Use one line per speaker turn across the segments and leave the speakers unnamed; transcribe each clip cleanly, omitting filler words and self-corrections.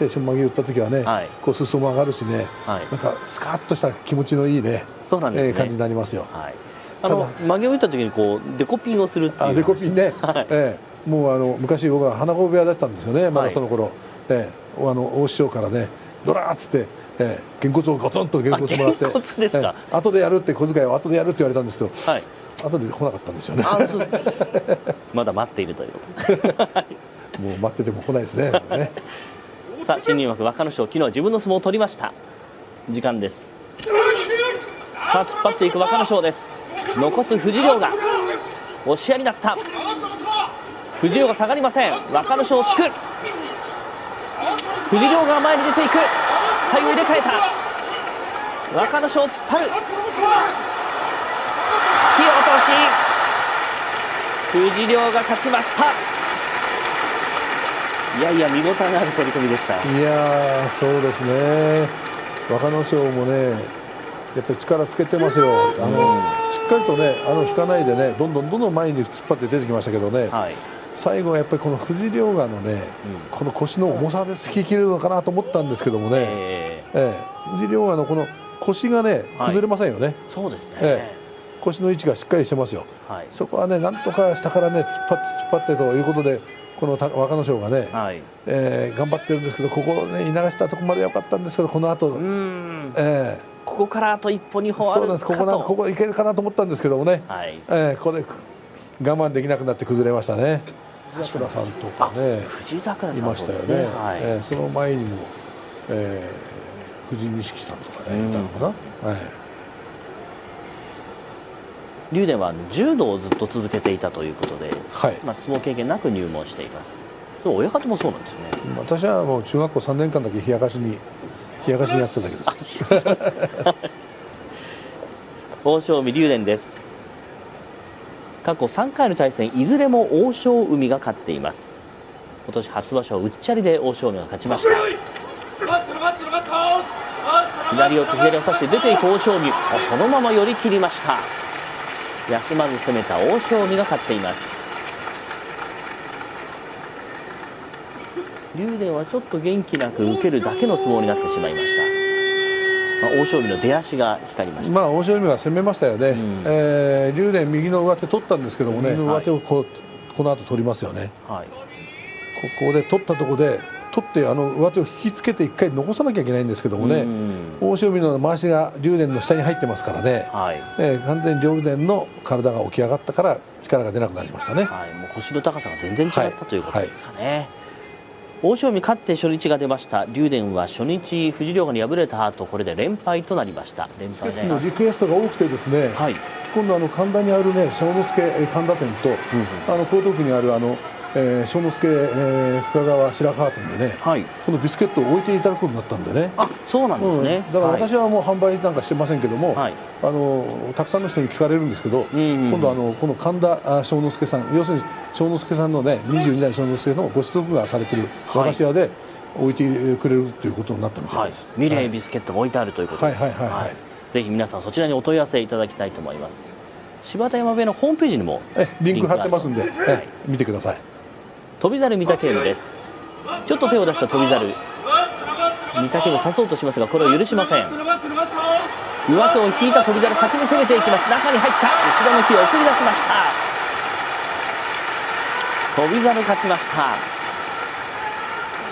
てちょんまげ打った時はね、こう裾も上がるしね、なんかスカッとした気持ちのいいね、感じになりますよ。
曲げを打った時にこうデコピンをするっていう。
デコピンね。もう昔僕は花子部屋だったんですよね、まだその頃。大師匠からね、ドラーっつって。げんこつをゴツンとげんこつもらって、後でやるって小遣いを後でやるって言われたんですけど、後で来なかったんですよね。
まだ待っているということ
もう待ってても来ないですね。
さあ新入幕若の勝、昨日は自分の相撲を取りました。時間です。さあ突っ張っていく若の勝です。残す藤亮が押し合いになった。藤亮が下がりません。若の勝をつく。藤亮が前に出ていく。体を入れ替えた。若の勝突っ張る。突き落とし。藤亮が勝ちました。いやいや見応えのある取り組みでした。
いやそうですね。若の勝もね、やっぱり力つけてますよ。しっかりとね、引かないでね、どんどん前に突っ張って出てきましたけどね。最後はやっぱりこの藤亮がのね、この腰の重さで突き切れるのかなと思ったんですけどもね、藤亮がのこの腰がね崩れませんよね。
そうですね。
腰の位置がしっかりしてますよ。そこはね、なんとか下からね突っ張ってということで、この若の勝がね、頑張ってるんですけど、ここをね言い流したところまで良かったんですけど、この後
ここからあと一歩二歩あるかと。
そうなんです。ここいけるかなと思ったんですけどもね、これ我慢できなくなって崩れましたね。藤桜さんとかね、いましたよね。その前にも藤錦さんとかねいたのかな。
竜電は柔道をずっと続けていたということで、相撲経験なく入門しています。親方もそうなんですよね。
私はもう中学校3年間だけ冷やかしにやってただけです。
欧勝海竜電です。過去3回の対戦いずれも欧勝海が勝っています。今年初場所うっちゃりで欧勝海が勝ちました。左四つ左を差して出ていく欧勝海、そのまま寄り切りました。休まず攻めた欧勝海が勝っています。竜電はちょっと元気なく受けるだけの相撲になってしまいました。欧勝海の出足が光りました。
欧勝海は攻めましたよね。竜電右の上手取ったんですけどもね、上手をこの後取りますよね。ここで取ったところで取って上手を引きつけて一回残さなきゃいけないんですけどもね、欧勝海の回しが竜電の下に入ってますからね、完全に竜電の体が起き上がったから力が出なくなりましたね。
もう腰の高さが全然違ったということですかね。欧勝海勝って初日が出ました。竜電は初日藤亮に敗れた後、これで連敗となりました。連敗
のリクエストが多くてですね、今度神田にあるね正之助神田店と、江東区にある正之助深川白川店でね、このビスケットを置いていただくことになったんでね。
そうなんですね。
だから私はもう販売なんかしてませんけども、たくさんの人に聞かれるんですけど、今度この神田正之助さん、要するに正之助さんのね22代正之助のご子息がされている和菓子屋で置いてくれるということになったみたいです。
ミレービスケットが置いてあるということです。ぜひ皆さんそちらにお問い合わせいただきたいと思います。柴田山部屋のホームページにも
リンク貼ってますんで、見てください。
翔猿御嶽海です。ちょっと手を出した翔猿、御嶽海刺そうとしますがこれを許しません。上手を引いた翔猿、先に攻めていきます。中に入った後ろ向きを送り出しました。翔猿勝ちました。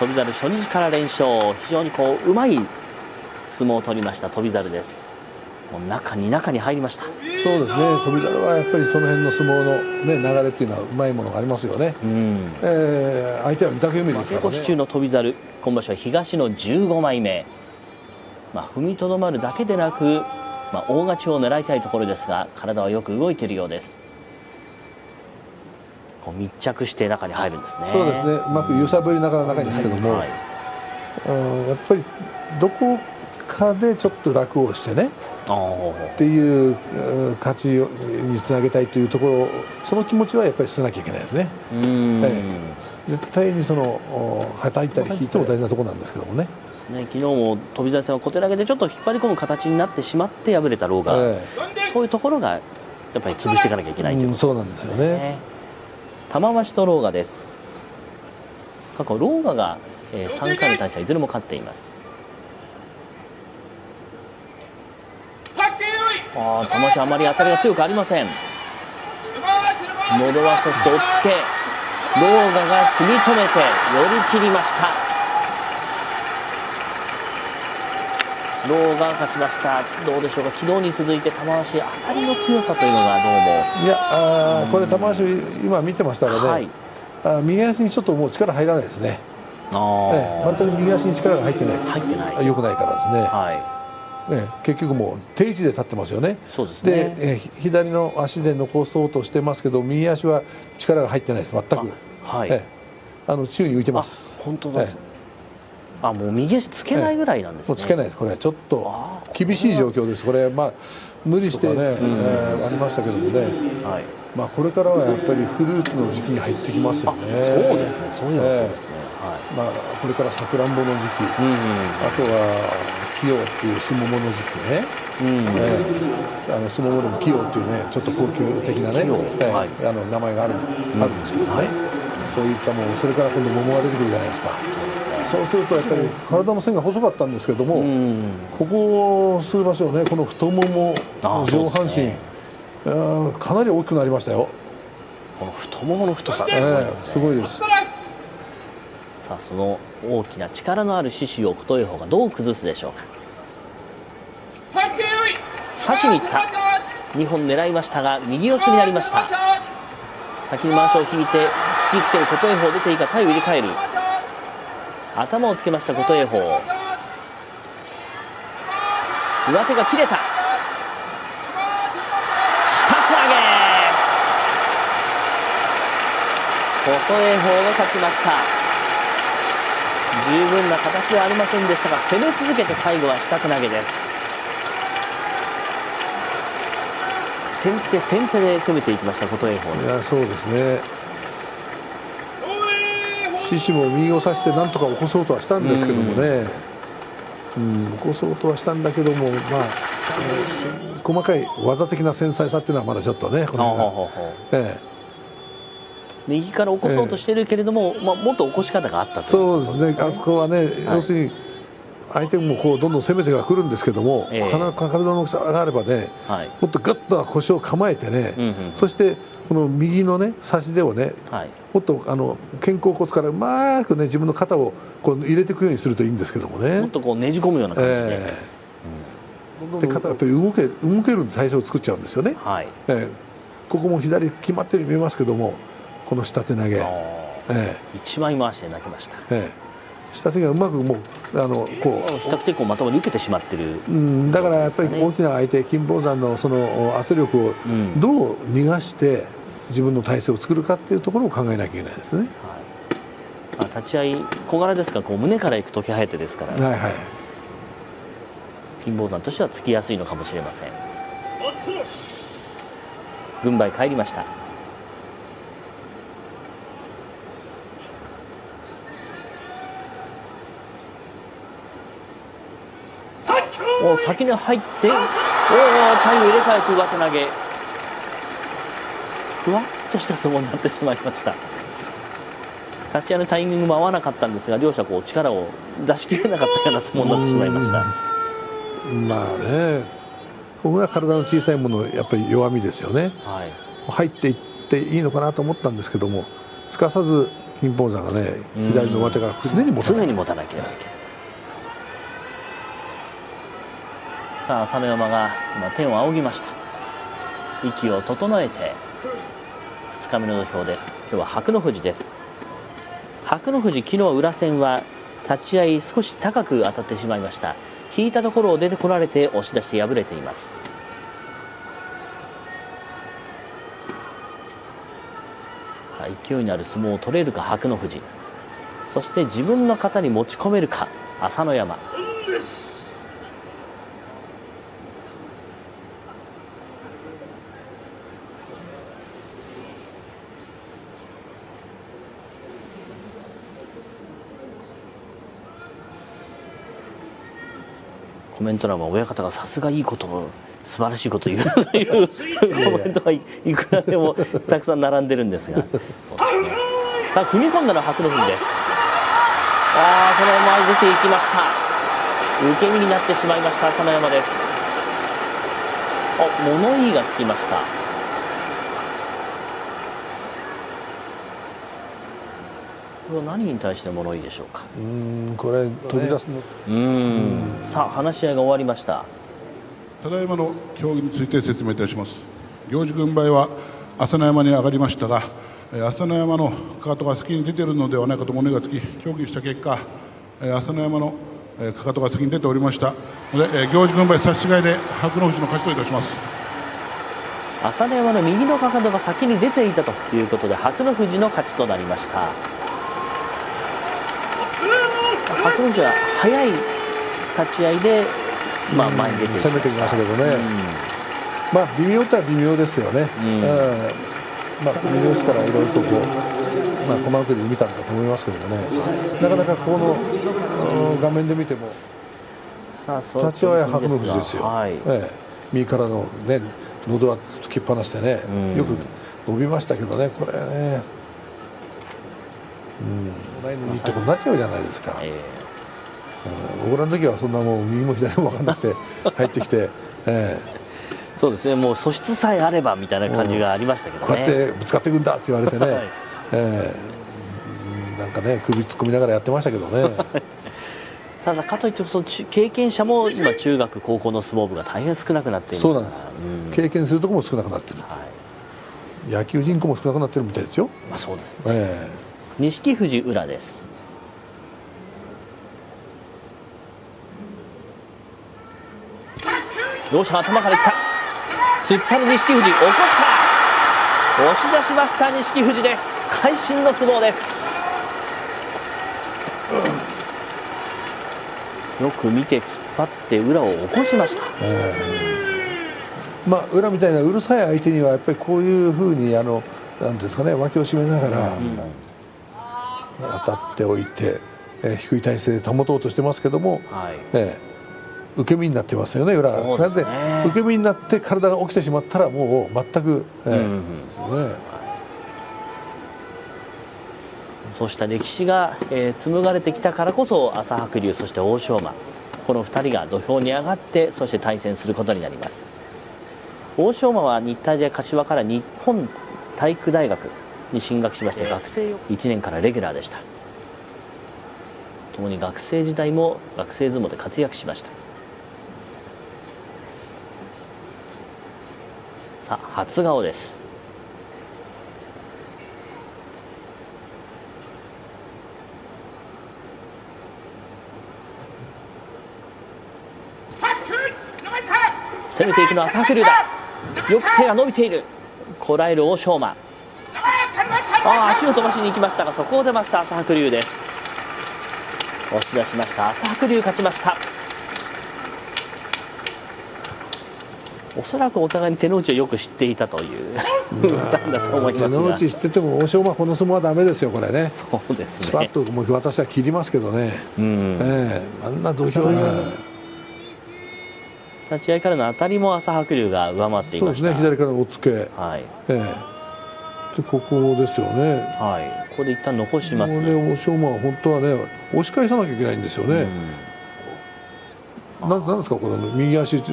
翔猿初日から連勝、非常にうまい相撲を取りました翔猿です。もう中に入りました。
そうですね。翔猿はやっぱりその辺の相撲の、ね、流れっていうのはうまいものがありますよね。相手は御嶽海ですからね。
負け越し中の翔猿、今場所は東の15枚目。踏みとどまるだけでなく、大勝ちを狙いたいところですが、体はよく動いているようです。密着して中に入るんですね。
そうですね。うまく揺さぶりながら中にですけども、やっぱりどこかでちょっと楽をしてねっていう勝ちにつなげたいというところ、その気持ちはやっぱり捨てなきゃいけないですね。絶対にはたいたり引いても大事なところなんですけどもね。
昨日も翔猿戦は小手投げでちょっと引っ張り込む形になってしまって敗れた狼雅、そういうところがやっぱり潰していかなきゃいけないということですね。
そうなんですよね。
玉鷲と狼雅です。過去狼雅が3回の対戦いずれも勝っています。玉鷲あまり当たりが強くありません。のど輪、そして押っつけ、狼雅が組み止めて寄り切りました。狼雅が勝ちました。どうでしょうか、昨日に続いて玉鷲当たりの強さというのがどうも。
いやこれ玉鷲今見てましたらね、はい、右足にちょっともう力入らないですね。全く右足に力が入ってないです。
入ってない。
良くないからですね。
はい
結局もう定位置で立ってますよね。
そうですね。
で、左の足で残そうとしてますけど、右足は力が入ってないです。全く。
はい。
宙に浮いてます。
本当です。もう右足つけないぐらいなんですね。
もうつけないです。これはちょっと厳しい状況です。これ無理してね、ありましたけどもね。はい。これからはやっぱりフルーツの時期に入ってきますよね。
そうですね。そういうのそうですね。
これからさくらんぼの時期、あとは清っていうすももの時期ね、すももでも清っていうね、ちょっと高級的なね、名前があるんですけどね、そういったもう、それから今度桃が出てくるじゃないですか。そうするとやっぱり体の線が細かったんですけども、ここ数場所ね、この太もも、上半身、かなり大きくなりましたよ。
この太ももの太さ、
すごいです。
さあ、その大きな力のある獅司を琴恵光がどう崩すでしょうか。差しにいった、2本狙いましたが右四つになりました。先に回しを引いて引きつける琴恵光、出ていいか、体を入れ替える、頭をつけました琴恵光、上手が切れた、下手投げ、琴恵光が勝ちました。十分な形ではありませんでしたが、攻め続けて最後は下手投げです。先手で攻めていきました琴恵光です。
いや、そうですね。獅司も右を差してなんとか起こそうとはしたんですけどもね、起こそうとはしたんだけども、細かい技的な繊細さっていうのはまだちょっとね、この
右から起こそうとしてるけれども、もっと起こし方があったという。
そうですね。あそこはね、要するに相手もこうどんどん攻めてが来るんですけども、体の大きさがあればね、もっとガッと腰を構えてね、そしてこの右のね差し手をね、もっと肩甲骨からうまくね自分の肩をこう入れていくようにするといいんですけどもね。
もっとこうねじ込むような感じで。
で肩やっぱり動ける体勢を作っちゃうんですよね。ここも左決まってるように見えますけども。この下手投げ、
一枚回して投げました。
下手がうまくもうこう
比較的まともに受けてしまってる。
だからやっぱり大きな相手金峰山のその圧力をどう逃がして自分の体勢を作るかっていうところを考えなきゃいけないですね。
立ち合い小柄ですが、こう胸からいく時早手ですから、金峰山としてはつきやすいのかもしれません。軍配返りました。先に入って体を入れ替えて上手投げ、ふわっとした相撲になってしまいました。立ち合いのタイミングも合わなかったんですが、両者こう力を出し切れなかったような相撲になってしまいました。
ここが体の小さいものやっぱり弱みですよね。入っていっていいのかなと思ったんですけども、すかさず金峰山がね左の上手から常に持たなきゃいけない。さあ、朝乃山が今天を仰ぎました。息を整えて2日目の土俵です。今日は白乃富士です。白乃富士、昨日裏戦は立ち合い少し高く当たってしまいました。引いたところを出てこられて押し出して敗れています。さあ、勢いのある相撲を取れるか白乃富士、そして自分の型に持ち込めるか朝乃山。コメント欄は親方がさすがいいことを素晴らしいことを言うというコメントがいくらでもたくさん並んでるんですが、さあ踏み込んだのは白乃富士です。
そのまま出ていきました。受け身になってしまいました朝乃山です。物言いがつきました。これは何に対して物言いでしょうか。
これ飛び出すの。
さあ話し合いが終わりました。
ただいまの競技について説明いたします。行司軍配は朝乃山に上がりましたが、朝乃山のかかとが先に出ているのではないかと物言いがつき、協議した結果、朝乃山のかかとが先に出ておりましたので、行司軍配差し違いで伯乃富士の勝ちといたします。
朝乃山の右のかかとが先に出ていたということで伯乃富士の勝ちとなりました。伯乃富士は早い立ち合いで、前に出て
攻めてきましたけどね、微妙とは微妙ですよね。微妙ですからいろいろとこう、細かく見たんだと思いますけどね、なかなかこの画面で見ても立ち合いは伯乃富士ですよ。右からのね喉は突きっぱなしてね、よく伸びましたけどね、これね、いいとこになっちゃうじゃないですか。僕らの時はそんなもう右も左も分かんなくて入ってきて、
そうですね、もう素質さえあればみたいな感じがありましたけどね。
こうやってぶつかっていくんだって言われてね、なんかね首突っ込みながらやってましたけどね。
ただかといってその経験者も今中学高校の相撲部が大変少なくなっています。
そうなんです、経験するところも少なくなってる、野球人口も少なくなってるみたいですよ。
そうですね。錦富士宇良です。両者頭からいった、突っ張る錦富士、起こした、押し出しました錦富士です。会心の相撲です。よく見て突っ張って宇良を起こしました。
宇良みたいなうるさい相手にはやっぱりこういうふうになんですかね、脇を締めながら当たっておいて、低い体勢で保とうとしてますけども、受け身になってますよね、宇良が。こうやって受け身になって体が起きてしまったらもう全く
そうした歴史が、紡がれてきたからこそ朝白龍、そして欧勝馬、この2人が土俵に上がってそして対戦することになります。欧勝馬は日体大柏から日本体育大学に進学しまして、学生1年からレギュラーでした。共に学生時代も学生相撲で活躍しました。さあ初顔です。攻めていくのは朝白龍だ。よく手が伸びている、こらえる欧勝馬。足を飛ばしに行きましたが、そこを出ました朝白龍です。押し出しました。朝白龍勝ちました。おそらくお互いに手の内をよく知っていたという歌だと思いますが、
手の内知ってても欧勝馬この相撲はダメですよ、これね。
そうですね、
スパッともう私は切りますけどね、あんな土俵に
立ち合いからの当たりも朝白龍が上回っていました。
そうですね、左からの押っつけ、でここですよね。
ここで一旦残します。
欧勝馬は本当はね押し返さなきゃいけないんですよね。なんですか、この右足もっ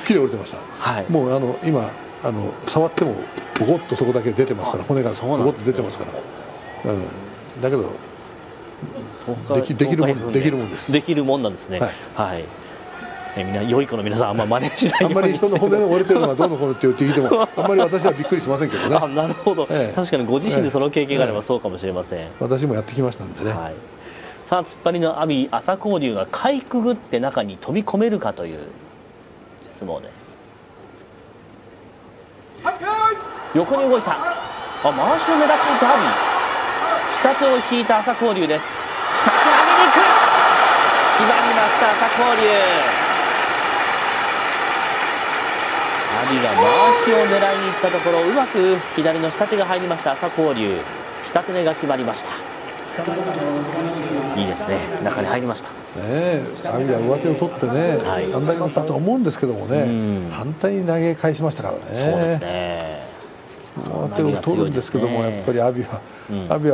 きり折れてました。もう今触ってもボコッとそこだけ出てますから、骨がボコッと出てますから、だけどできるもんです。
できるもんなんですね。みんな良い子の皆さんあんま真似しないように。
あんまり人の骨が折れてるのはどうのこうのって言って聞いてもあんまり私はびっくりしませんけどね。
なるほど、確かにご自身でその経験があればそうかもしれません。
私もやってきましたんでね。
さあ突っ張りの阿炎、朝紅龍がかいくぐって中に飛び込めるかという相撲です。横に動いた、まわしを狙っていた阿炎、下手を引いた朝紅龍です。下手上げに行く、決まりました朝紅龍。阿炎がまわしを狙いに行ったところ、うまく左の下手が入りました朝紅龍、下手寝が決まりました。いいですね、中に入りました。
阿炎は上手を取ってね、あんだけだったと思うんですけどもね、反対に投げ返しましたからね。
そうですね。
手を取るんですけども、やっぱり阿炎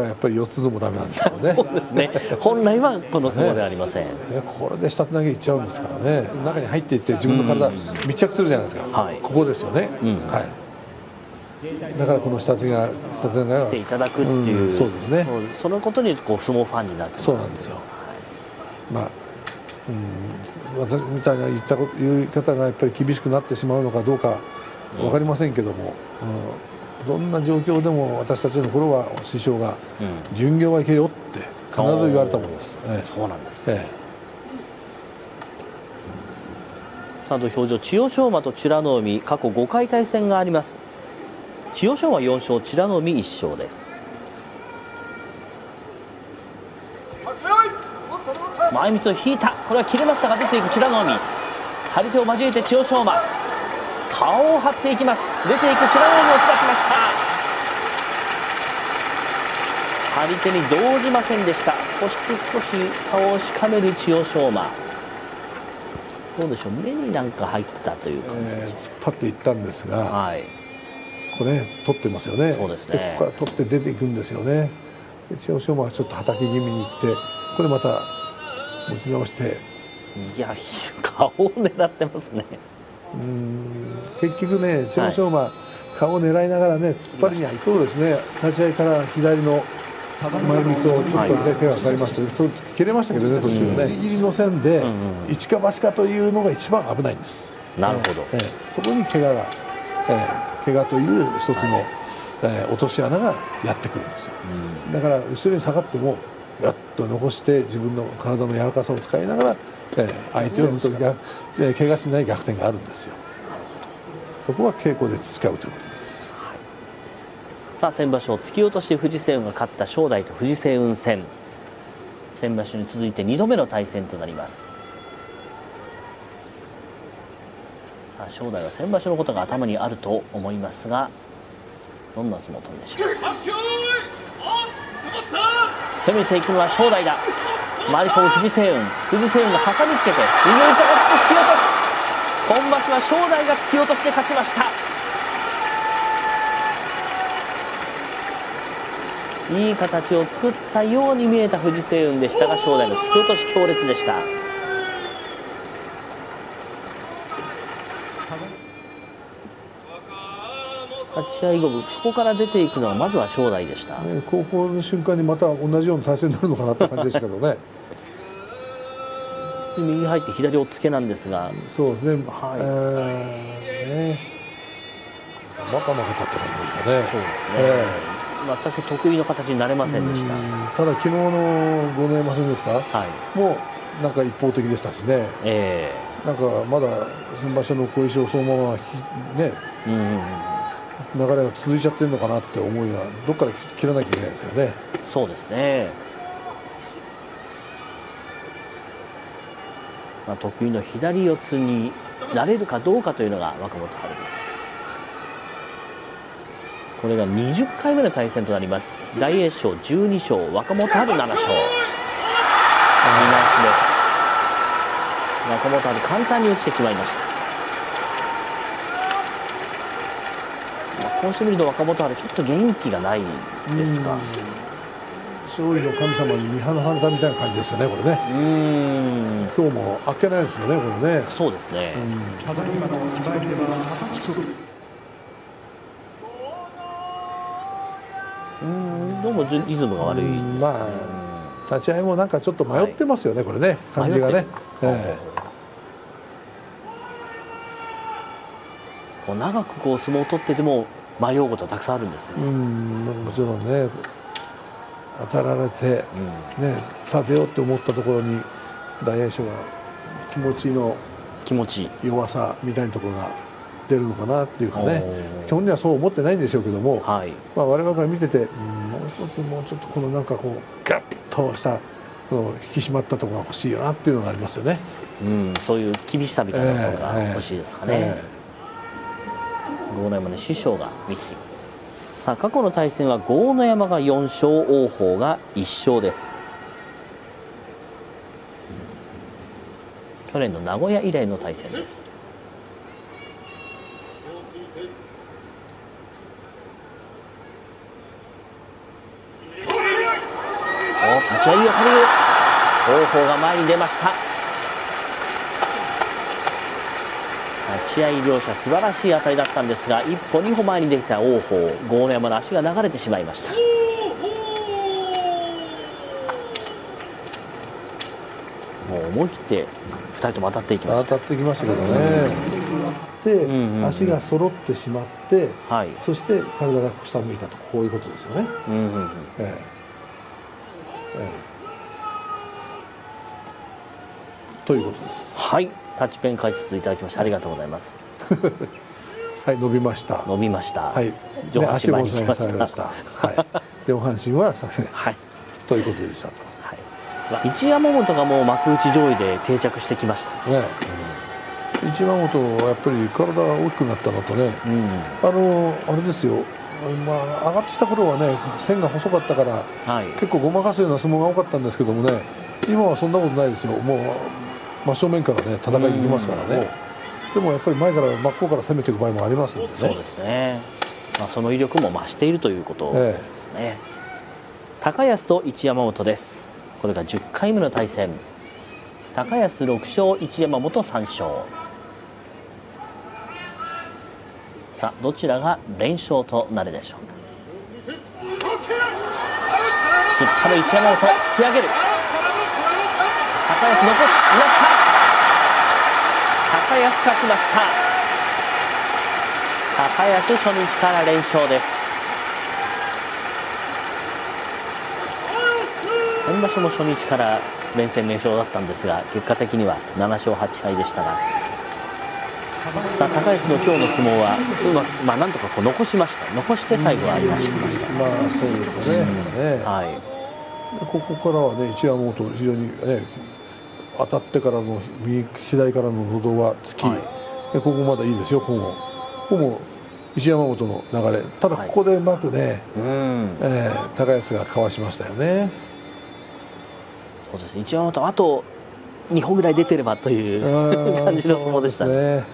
はやっぱり四つ相撲ダメなんですよね。
そうですね。本来はこの相撲ではありません。
これで下手投げいっちゃうんですからね。中に入っていって自分の体密着するじゃないですか。ここですよね。はい。だからこの下手投げが
ていただくっていう、
そうですね。
そのことにこう相撲ファンになって、
そうなんですよ。まあ、私みたいな言い方がやっぱり厳しくなってしまうのかどうか分かりませんけども、どんな状況でも私たちの頃は師匠が「巡業は行けよ」って必ず言われたものです。
そうなんです。さあ土俵上、千代翔馬と美ノ海、過去5回対戦があります。千代翔馬4勝、美ノ海1勝です。前みつを引いた、これは切れましたが出ていく美ノ海、張り手を交えて千代翔馬、顔を張っていきます。出ていく美ノ海を押し出しました。張り手に動じませんでした。そして少し顔をしかめる千代翔馬、どうでしょう、目になんか入ったという感じでしょう。
突っ張っていったんですが、これ取ってますよね。
そうですね。
ここから取って出ていくんですよね。で千代翔馬はちょっとはたき気味にいって、これまた持ち直して、
いや顔を狙ってますね。
結局ね、千代翔馬、顔を狙いながらね、突っ張りにはいそうですね、立ち合いから左の前みつをちょっと、手がかかりましたけど、切れましたけどね、途中はね、ギリギリの線で、一か八かというのが一番危ないんです。
なるほど。
そこに怪我という一つの、落とし穴がやってくるんですよ。だから後ろに下がってもやっと残して自分の体の柔らかさを使いながら、相手を怪我しない逆転があるんですよ。そこは稽古で培うということです。
さあ先場所突き落とし藤青雲が勝った正代と藤青雲戦、先場所に続いて2度目の対戦となります。さあ正代は先場所のことが頭にあると思いますが、どんな相撲を取るでしょう。攻めていくのは正代だ。回り込む藤青雲、藤青雲が挟みつけて右にとって突き落とし、今場所は正代が突き落としで勝ちました。いい形を作ったように見えた藤青雲でしたが、正代の突き落とし強烈でした。立ち合い後、そこから出ていくのはまずは正代でした。
後方の瞬間にまた同じような体勢になるのかなって感じでしたけどね。
右入って左押っつけなんですが、
そうですね。また負けたって感じですかね。
そうですね。全く得意の形になれませんでした。
ただ昨日の豪ノ山戦ですか、もうなんか一方的でしたしね、なんかまだ先場所の小石をそのままね、流れが続いちゃってるのかなって思いがどっかで切らなきゃいけないですよね。
そうですね。得意の左四つになれるかどうかというのが若元春です。これが20回目の対戦となります。大栄翔12勝、若元春7勝。見直しです。若元春簡単に落ちてしまいました。こうしてみると若元春ちょっと元気がないですか。
勝利の神様に見放されたみたいな感じですよね、これね。今日もあっけないですよね、これね。
そうですね。どうもリズムが悪い。
立ち合いもなんかちょっと迷ってますよね、これね、感じがね。
長くこう相撲を取ってても迷うことはたくさんあるんですよ。
もちろんね、当たられて、さあ出ようって思ったところに大栄翔が気持ち弱さみたいなところが出るのかなっていうかね、基本にはそう思ってないんでしょうけども、我々から見てて、もうちょっとこのなんかこうガッとしたその引き締まったところが欲しいよなっていうのがありますよね。
そういう厳しさみたいなものが欲しいですかね。豪ノ山の師匠が見ています。さあ過去の対戦は豪ノ山が4勝、王鵬が1勝です。去年の名古屋以来の対戦です。立ち合いいい当たり、王鵬が前に出ました。立ち合い両者素晴らしい当たりだったんですが、一歩二歩前にできた王鵬、豪ノ山の足が流れてしまいました。もう思い切って2人とも当たっていきました。
当たってきましたけどね。で、足が揃ってしまって、
はい、
そして体が下向いたと、こういうことですよね。ということです。
はい、タッチペン解説いただきましてありがとうございます。
はい、伸びました。
伸びました。
はい、
上半身前に来ました。
はい、上半身はさせない。
はい、
ということでしたと。
はい、一山本がもう幕内上位で定着してきました。
ね、一山本はやっぱり体が大きくなったのとね、あれですよ。まあ、上がってきた頃はね、線が細かったから、結構ごまかすような相撲が多かったんですけどもね、今はそんなことないですよ。もう真正面からね、戦いに行きますからね。でもやっぱり前から真っ向から攻めていく場合もありますのでね。
そうですね。まあ、その威力も増しているということですね。高安と一山本です。これが10回目の対戦。高安6勝、一山本3勝。さあ、どちらが連勝となるでしょうか。突っ張る一山本、突き上げる。高安残す、いました。高安勝ちました。高安初日から連勝です。先場所も初日から連戦連勝だったんですが、結果的には7勝8敗でしたが、さあ高安の今日の相撲はうまく、なんとかこう残しました。残して最後は歩ましてきました。
まあそうですよね。はい。ここからはね、一山本非常にね、当たってからの左からの喉輪突き、ここまだいいですよ。ここも一山本の流れ。ただここでうまくね、高安がかわしましたよね。
そうですね。一山本あと2本ぐらい出てればという感じの相撲でしたね。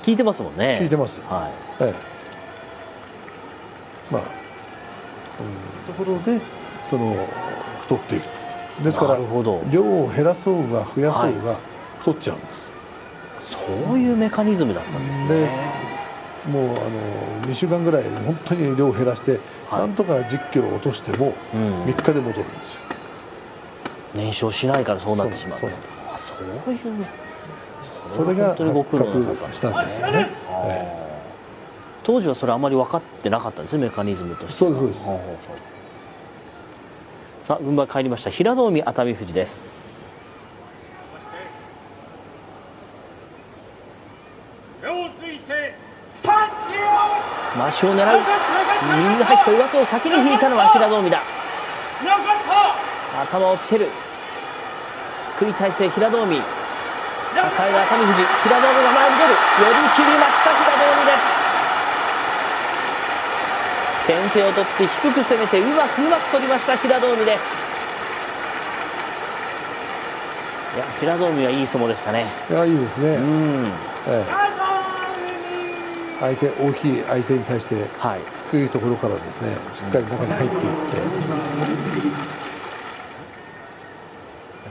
効いてますもんね。
効いてます。
はい。
まあところでその太っていく。ですから量を減らそうが増やそうが太っちゃうんです。
そういうメカニズムだったんですね。
でもう2週間ぐらい本当に量を減らして、なんとか10キロ落としても3日で戻るんですよ。
燃焼しないからそうなってしまう。そういう
それが発覚したんですよね。
当時はそれあまり分かってなかったんですね、メカニズムとして。
そうです、そうです。
さあ軍配返りました。平戸海、熱海富士です。まわしを狙う。右に入った上手を先に引いたのは平戸海だ。頭をつける。低い体勢、平戸海。抱える熱海富士。平戸海が前に出る。寄り切りました、平戸海です。先手を取って低く攻めてうまく取りました平戸海です。いや、平戸海はいい相撲でしたね。
いや、いいですね。大きい相手に対して低いところからですね、しっかり中に入っていって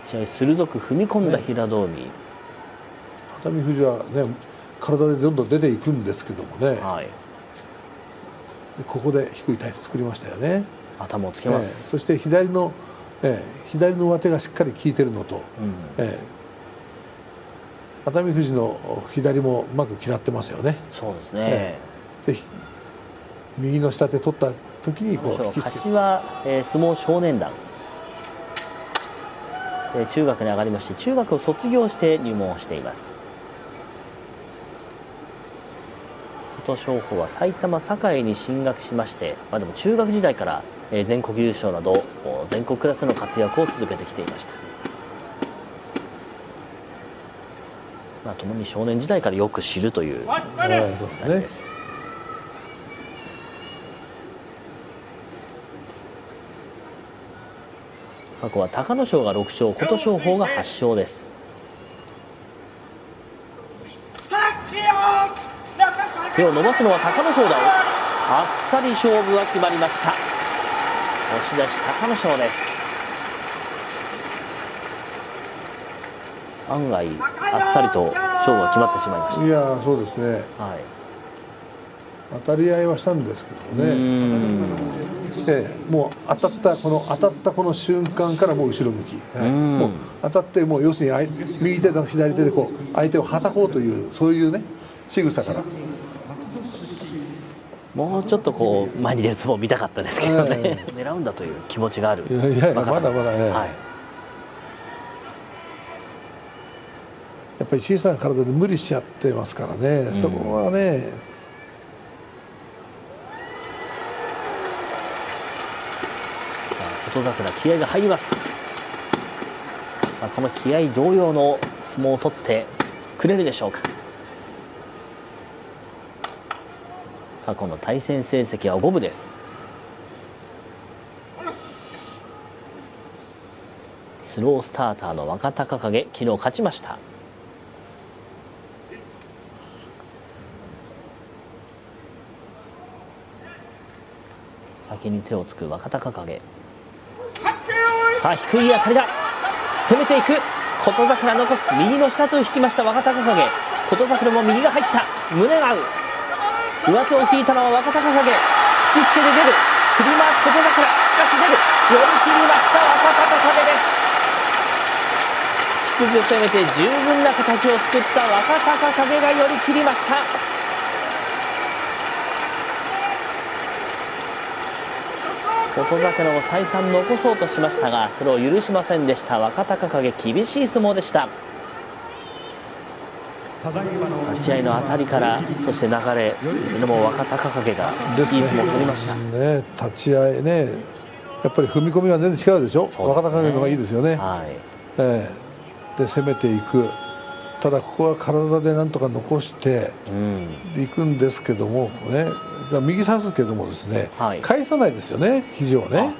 立ち合い鋭く踏み込んだ平戸海。
熱海富士はね、体でどんどん出ていくんですけどもね、ここで低い体勢作りましたよね。
頭をつけます。
そして左の上手がしっかり効いてるのと、熱海富士の左もうまく嫌ってますよね。
そうですね。
ぜひ右の下手取った時にこう引きつける。
柏、相撲少年団、中学に上がりまして、中学を卒業して入門をしています。琴勝峰は埼玉栄に進学しまして、でも中学時代から全国優勝など全国クラスの活躍を続けてきていました。共に少年時代からよく知るという感じです。過去は隆の勝が6勝、琴勝峰が8勝です。手を伸ばすのは隆の勝だ。あっさり勝負は決まりました。し出し隆の勝です。案外あっさりと勝負が決まってしまいました。
いやそうですね、
はい、
当たり合いはしたんですけどね、もう当たったこの瞬間からもう後ろ向き、もう当たってもう要するに右手と左手でこう相手をはたこうというそういうね仕草から。
もうちょっとこう前に出る相撲を見たかったですけどね、狙うんだという気持ちがある。
いやまだまだ、
はい、
やっぱり小さな体で無理しちゃってますからね、そこはね。
琴櫻気合が入ります。さあこの気合同様の相撲を取ってくれるでしょうか。過去の対戦成績は五分です。スロースターターの若隆景、昨日勝ちました。先に手をつく若隆景。さあ低い当たりだ、攻めていく琴櫻、残す右の下手を引きました若隆景。琴櫻も右が入った、胸が合う。上手を引いたのは若隆景、引きつけて出る、振り回す琴櫻、しかし出る、寄り切りました若隆景です。低く攻めて十分な形を作った若隆景が寄り切りました。琴櫻を再三残そうとしましたがそれを許しませんでした若隆景。厳しい相撲でした。立ち合いの当たりからそして流れ、いずれも若隆景がいい相撲を取りました。
立ち合いね、やっぱり踏み込みが全然違うでしょ。若隆景の方がいいですよね。で攻めていく。ただここは体でなんとか残していくんですけどもね、右差すけどもですね、返さないですよね、肘をね。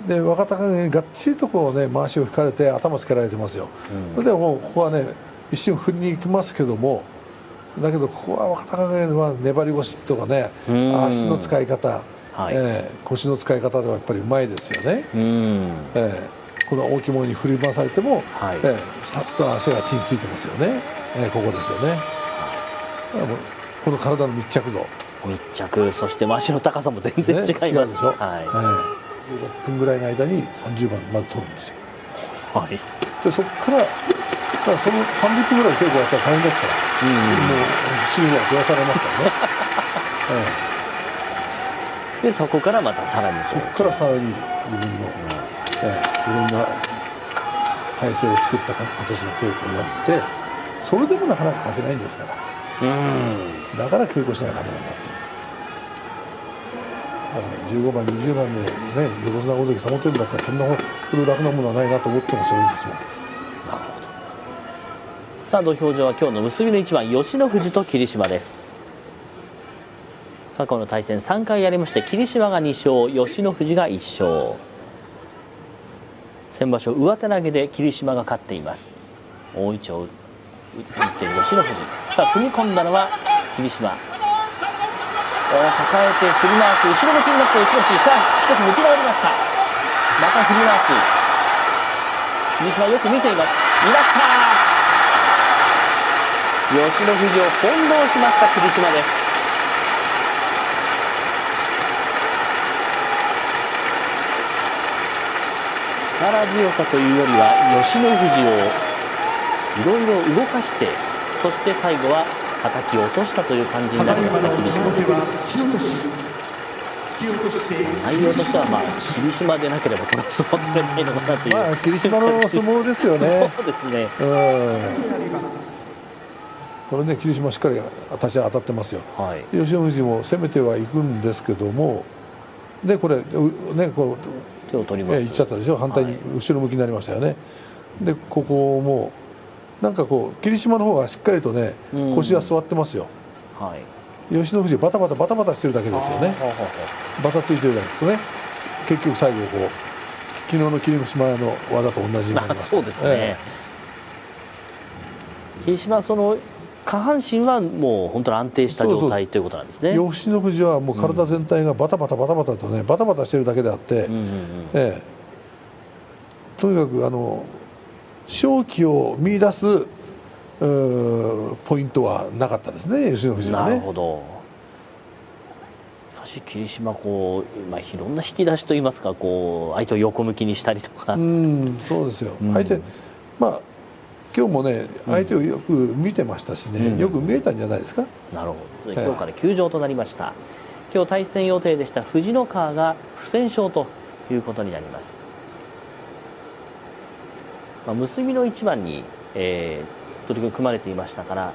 で若隆景がっちりとこうね回しを引かれて頭つけられてますよ。それでもうここはね一瞬振りに行きますけども、だけどここは若隆景は粘り腰とかね、足の使い方、腰の使い方ではやっぱりうまいですよね。この大きいものに振り回されても、さっと足が地についてますよね。ここですよね。この体の密着度、
密着、そして足の高さも全然違います。
違うでしょ。16分ぐらいの間に30番まで取るんですよ。でそこからその30分ぐらい稽古やったら大変ですから、もう芯は食わされますからね。
でそこからまたさらに
そこからさらに自分の、いろんな体勢を作った形の稽古をやって、それでもなかなか勝てないんですから、だから稽古しなきゃダメなんだって。だから15番20番でね横綱大関保てるんだったらそんな楽なものはないなと思ってますよ、いつも。
なるほど。さあ土俵上は今日の結びの一番、吉野富士と霧島です。過去の対戦3回やりまして、霧島が2勝、吉野富士が1勝。先場所上手投げで霧島が勝っています。大いちょを打って吉野富士。さあ踏み込んだのは霧島。抱えて振り回す、後ろ向きになって吉野富士、しかし向き直りました。また振り回す霧島、よく見ています。見ました。吉野富士を翻弄しました霧島です。力強さというよりは吉野富士をいろいろ動かして、そして最後は叩き落としたという感じになりました霧島です。内容としては霧島でなければこの相撲取れないのかなという、
霧島の相撲ですよね。
そうですね。
これね霧島しっかり立ち当たってますよ。吉野富士も攻めてはいくんですけども、でこれねこう
手を取ります。
いっちゃったでしょ。反対に後ろ向きになりましたよね。でここもなんかこう霧島の方がしっかりとね腰が座ってますよ。吉野富士バタバタしてるだけですよね。バタついてるだけとね、結局最後こう昨日の霧島の技と同じになりました。
そうですね。霧島はその下半身はもう本当に安定した状態ということなんですね。
吉野富士はもう体全体がバタバタバタバタとね、バタバタしてるだけであって、とにかく勝機を見出すポイントはなかったですね、吉野富士はね。
なるほど。しかし霧島こう、いろんな引き出しといいますか、こう相手を横向きにしたりとか。
そうですよ。相手今日もね、相手をよく見てましたしね、よく見えたんじゃないですか。
なるほど。今日から休場となりました。今日対戦予定でした藤ノ川が不戦勝ということになります。結びの一番に、取り組まれていましたから、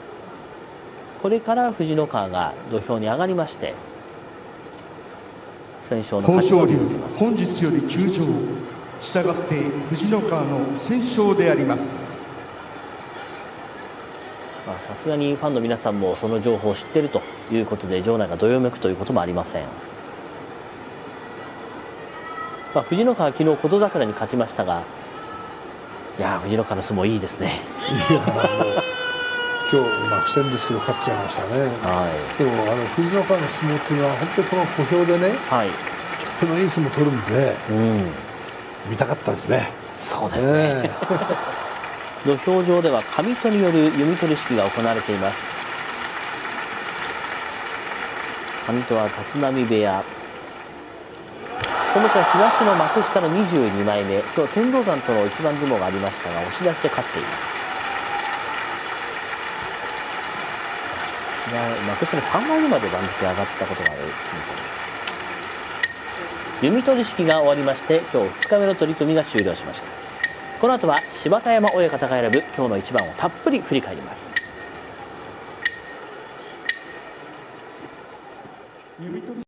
これから藤ノ川が土俵に上がりまして、不戦勝の勝ちを
豊昇龍、本日より休場。したがって藤ノ川の不戦勝であります。
さすがにファンの皆さんもその情報を知っているということで場内がどよめくということもありません。藤ノ川は昨日琴櫻に勝ちましたが、いや藤ノ川の相撲いいですね。
いやもう今日不戦ですけど勝っちゃいましたね。でも藤ノ川の相撲っていうのは本当にこの小兵でね、このいい相撲を取るんで、見たかったですね。
そうですね。土俵上では上戸による弓取り式が行われています。上戸は立浪部屋、今場所は東の幕下の22枚目、今日天童山との一番相撲がありましたが押し出して勝っています。幕下の3枚目まで番付上がったことがある弓取り式が終わりまして、今日2日目の取組が終了しました。この後は芝田山親方が選ぶ今日の一番をたっぷり振り返ります。
弓取り